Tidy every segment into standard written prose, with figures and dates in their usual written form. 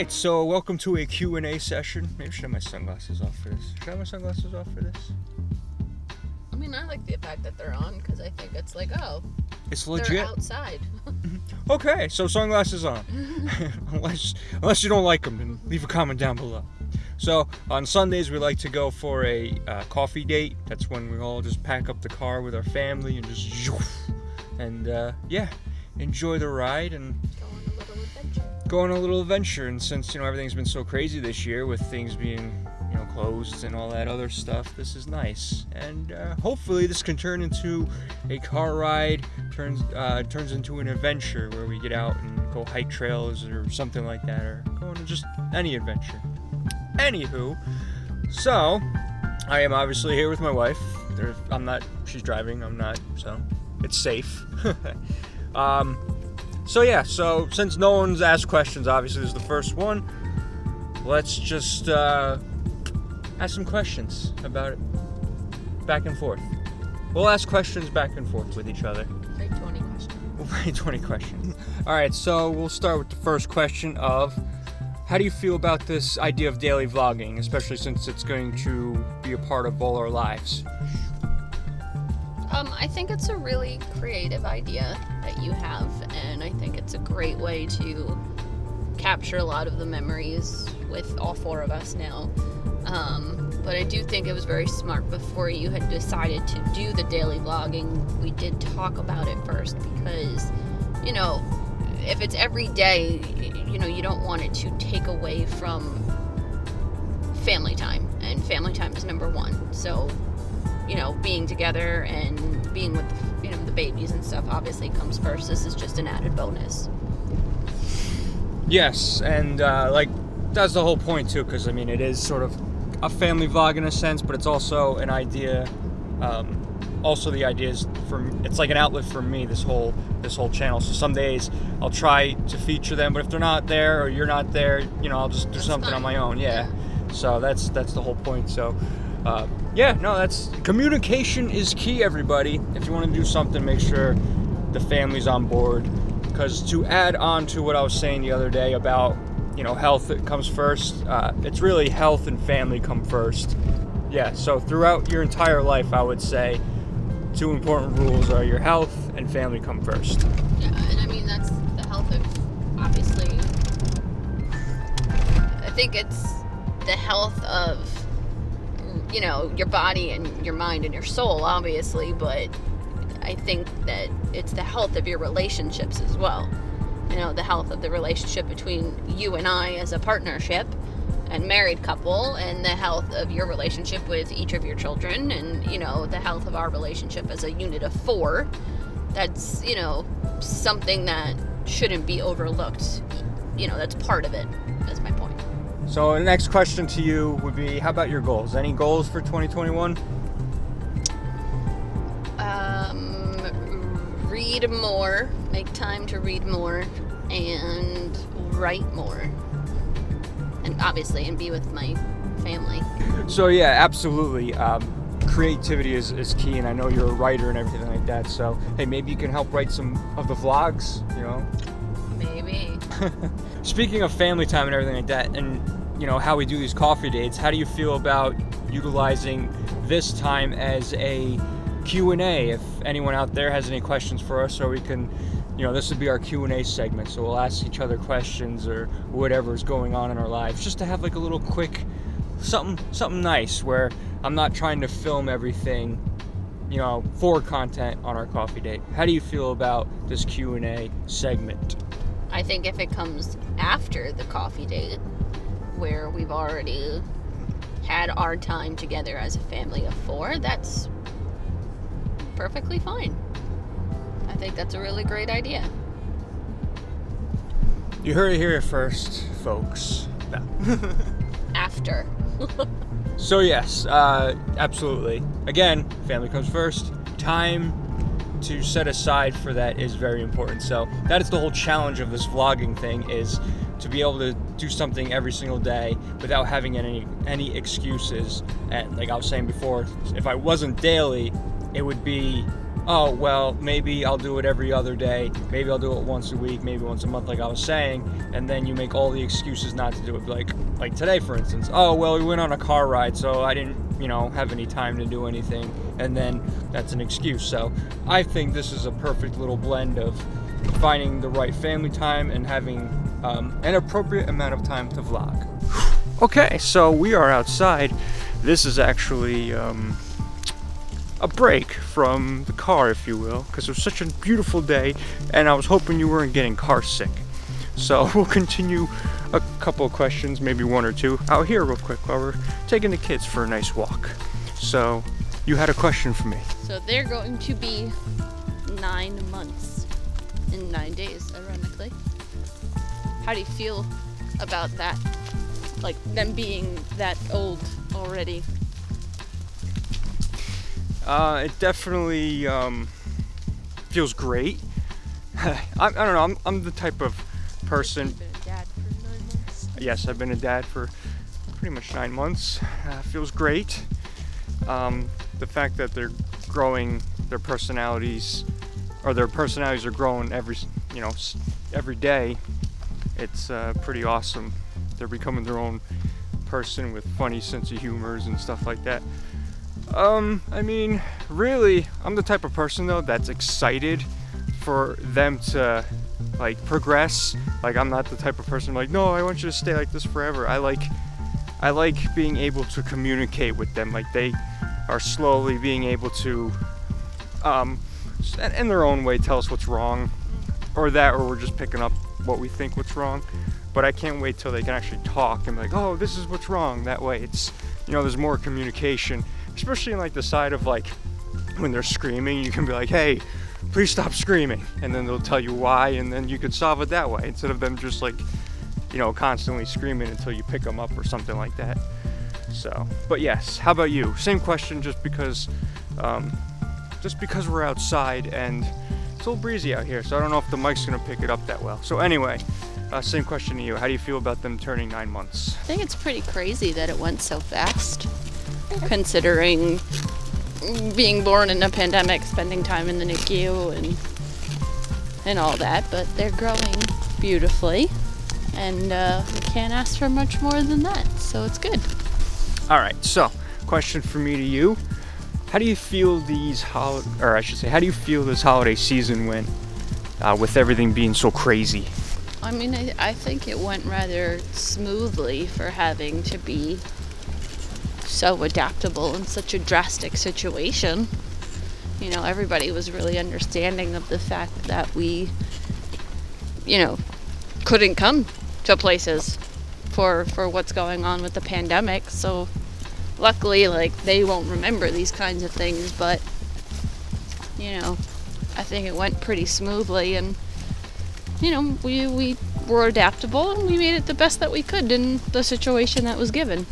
Alright, so welcome to a Q&A session. Maybe I should have my sunglasses off for this. Should I have my sunglasses off for this? I mean, I like the fact that they're on because I think it's like, oh, it's legit. They're outside. Okay, so sunglasses on. unless you don't like them, then leave a comment down below. So on Sundays we like to go for a coffee date. That's when we all just pack up the car with our family and just enjoy the ride and go on a little adventure. And since everything's been so crazy this year with things being closed and all that other stuff, this is nice. And hopefully this can turn into a car ride, turns into an adventure where we get out and go hike trails or something like that, or go on just any adventure. Anywho, so I am obviously here with my wife. She's driving, I'm not, so it's safe. So since no one's asked questions, obviously this is the first one, let's just ask some questions about it back and forth. We'll ask questions back and forth with each other. Like 20 questions. We'll write 20 questions. Alright, so we'll start with the first question of, how do you feel about this idea of daily vlogging, especially since it's going to be a part of all our lives? I think it's a really creative idea that you have, and I think it's a great way to capture a lot of the memories with all four of us now. But I do think it was very smart before you had decided to do the daily vlogging. We did talk about it first because, if it's every day, you don't want it to take away from family time, and family time is number one. So, being together and being with, the babies and stuff obviously comes first. This is just an added bonus. Yes, and that's the whole point too, because it is sort of a family vlog in a sense, but it's also an idea. Also, the idea is it's like an outlet for me. This whole channel. So some days I'll try to feature them, but if they're not there or you're not there, I'll just do something on my own. Yeah. So that's the whole point. So. That's communication is key, everybody. If you want to do something, make sure the family's on board. Because to add on to what I was saying the other day about, health comes first, it's really health and family come first. Yeah, so throughout your entire life, I would say 2 important rules are your health and family come first. Yeah, and that's the health of, obviously, I think it's the health of, your body and your mind and your soul, obviously, but I think that it's the health of your relationships as well. The health of the relationship between you and I as a partnership and married couple, and the health of your relationship with each of your children, and, the health of our relationship as a unit of 4. That's, something that shouldn't be overlooked. That's part of it. That's my point. So the next question to you would be, how about your goals? Any goals for 2021? Read more, make time to read more, and write more. And obviously, and be with my family. So yeah, absolutely. Creativity is key, and I know you're a writer and everything like that. So hey, maybe you can help write some of the vlogs, Maybe. Speaking of family time and everything like that, and how we do these coffee dates, how do you feel about utilizing this time as a Q&A? If anyone out there has any questions for us, or we can, this would be our Q&A segment, so we'll ask each other questions or whatever's going on in our lives, just to have like a little quick something nice where I'm not trying to film everything, for content on our coffee date. How do you feel about this Q&A segment? I think if it comes after the coffee date, where we've already had our time together as a family of 4, that's perfectly fine. I think that's a really great idea. You heard it here first, folks. No. After. So yes, absolutely. Again, family comes first. Time to set aside for that is very important. So that is the whole challenge of this vlogging thing, is to be able to do something every single day without having any excuses. And like I was saying before, if I wasn't daily, it would be oh, well, maybe I'll do it every other day, maybe I'll do it once a week, maybe once a month, like I was saying, and then you make all the excuses not to do it. Like today, for instance, oh, well, we went on a car ride, so I didn't, have any time to do anything, and then that's an excuse. So I think this is a perfect little blend of finding the right family time and having an appropriate amount of time to vlog. Okay, so we are outside. This is actually a break from the car, if you will, because it was such a beautiful day and I was hoping you weren't getting car sick. So we'll continue a couple of questions, maybe one or two, out here real quick while we're taking the kids for a nice walk. So you had a question for me. So they're going to be 9 months in 9 days, ironically. How do you feel about that? Like them being that old already? It definitely feels great. I don't know, I'm the type of person. You've been a dad for 9 months? Yes, I've been a dad for pretty much 9 months. Feels great. The fact that they're growing their personalities, or their personalities are growing every day, it's pretty awesome. They're becoming their own person with funny sense of humors and stuff like that. I mean, really, I'm the type of person though that's excited for them to like progress. Like, I'm not the type of person like, no, I want you to stay like this forever. I like being able to communicate with them. Like, they are slowly being able to in their own way tell us what's wrong, or we're just picking up what we think what's wrong. But I can't wait till they can actually talk and be like, oh, this is what's wrong. That way it's, there's more communication, especially in like the side of like when they're screaming, you can be like, hey, please stop screaming. And then they'll tell you why, and then you could solve it that way instead of them just like, constantly screaming until you pick them up or something like that. So, but yes, how about you? Same question, just because we're outside and it's a little breezy out here, so I don't know if the mic's gonna pick it up that well. So anyway, same question to you. How do you feel about them turning 9 months? I think it's pretty crazy that it went so fast, considering being born in a pandemic, spending time in the NICU and all that, but they're growing beautifully, and we can't ask for much more than that, so it's good. All right, so question from me to you. How do you feel how do you feel this holiday season went with everything being so crazy? I mean, I think it went rather smoothly for having to be so adaptable in such a drastic situation. Everybody was really understanding of the fact that we, couldn't come to places for what's going on with the pandemic. So luckily, like, they won't remember these kinds of things, but, I think it went pretty smoothly, and we were adaptable and we made it the best that we could in the situation that was given.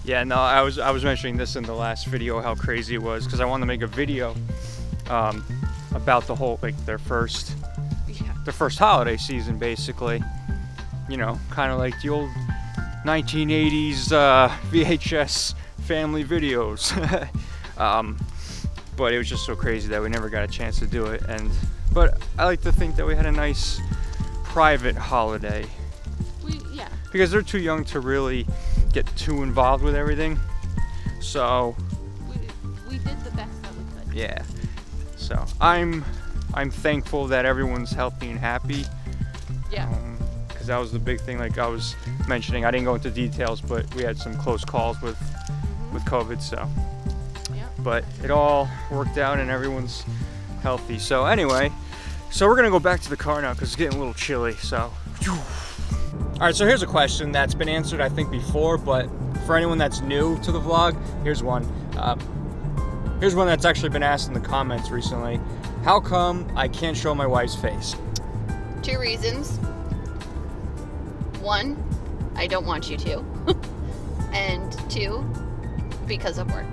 Yeah, no, I was mentioning this in the last video, how crazy it was, because I wanted to make a video about the whole, like, their first holiday season, basically. Kind of like the old 1980s VHS family videos. But it was just so crazy that we never got a chance to do it. But I like to think that we had a nice private holiday. Yeah. Because they're too young to really get too involved with everything. So we did the best that we could. Yeah. So I'm thankful that everyone's healthy and happy. Yeah. Because that was the big thing. Like I was mentioning, I didn't go into details, but we had some close calls with COVID. So. Yeah. But it all worked out and everyone's healthy. So anyway, we're gonna go back to the car now because it's getting a little chilly. So. All right, so here's a question that's been answered, I think, before, but for anyone that's new to the vlog, here's one. Here's one that's actually been asked in the comments recently. How come I can't show my wife's face? 2 reasons. 1, I don't want you to. And 2, because of work.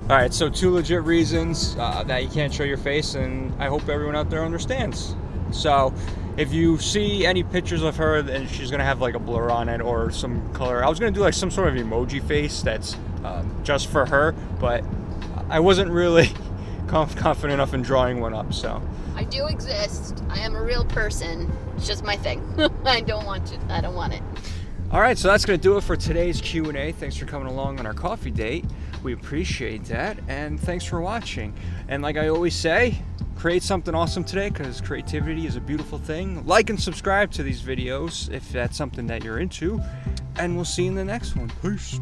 All right, so 2 legit reasons that you can't show your face, and I hope everyone out there understands. So if you see any pictures of her, then she's gonna have like a blur on it or some color. I was gonna do like some sort of emoji face that's just for her, but I wasn't really confident enough in drawing one up. So I do exist. I am a real person. It's just my thing. I don't want it. all right, so that's gonna do it for today's Q&A. Thanks for coming along on our coffee date. We appreciate that, and thanks for watching. And like I always say, create something awesome today, because creativity is a beautiful thing. Like and subscribe to these videos if that's something that you're into, and we'll see you in the next one. Peace.